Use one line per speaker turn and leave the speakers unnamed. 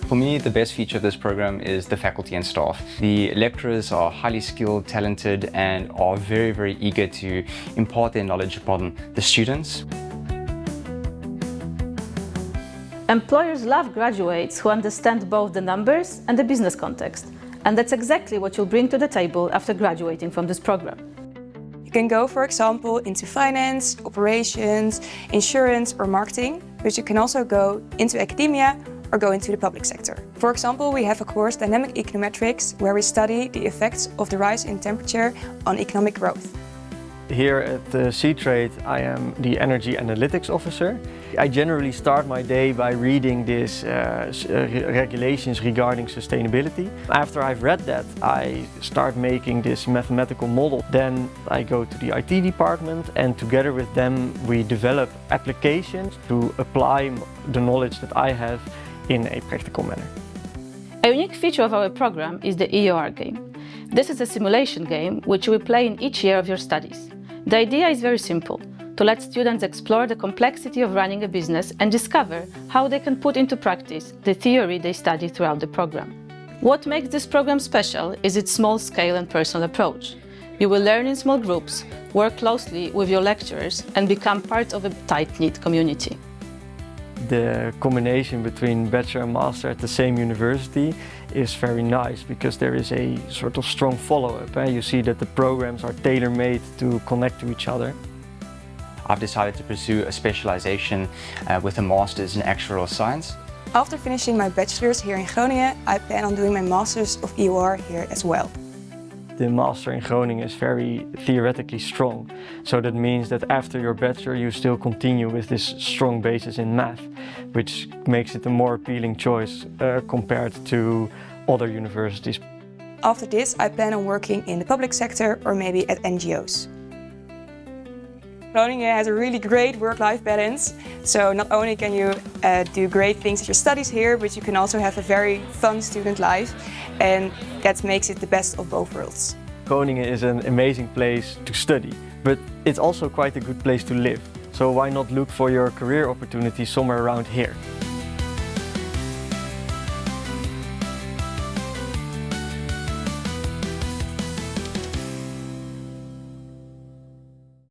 For me, the best feature of this program is the faculty and staff. The lecturers are highly skilled, talented, and are very, very eager to impart their knowledge upon the students.
Employers love graduates who understand both the numbers and the business context. And that's exactly what you'll bring to the table after graduating from this program.
You can go, for example, into finance, operations, insurance or marketing, but you can also go into academia or go into the public sector. For example, we have a course, Dynamic Econometrics, where we study the effects of the rise in temperature on economic growth.
Here at C-Trade, I am the Energy Analytics Officer. I generally start my day by reading these regulations regarding sustainability. After I've read that, I start making this mathematical model. Then I go to the IT department, and together with them we develop applications to apply the knowledge that I have in a practical manner.
A unique feature of our program is the EOR game. This is a simulation game which we play in each year of your studies. The idea is very simple: to let students explore the complexity of running a business and discover how they can put into practice the theory they study throughout the program. What makes this program special is its small scale and personal approach. You will learn in small groups, work closely with your lecturers, and become part of a tight-knit community.
The combination between bachelor and master at the same university is very nice because there is a sort of strong follow-up. You see that the programs are tailor-made to connect to each other.
I've decided to pursue a specialization with a master's in actuarial science.
After finishing my bachelor's here in Groningen, I plan on doing my master's of EOR here as well.
The master in Groningen is very theoretically strong. So that means that after your bachelor you still continue with this strong basis in math, which makes it a more appealing choice compared to other universities.
After this, I plan on working in the public sector or maybe at NGOs. Groningen has a really great work-life balance. So not only can you do great things at your studies here, but you can also have a very fun student life. And that makes it the best of both worlds.
Groningen is an amazing place to study, but it's also quite a good place to live. So why not look for your career opportunities somewhere around here?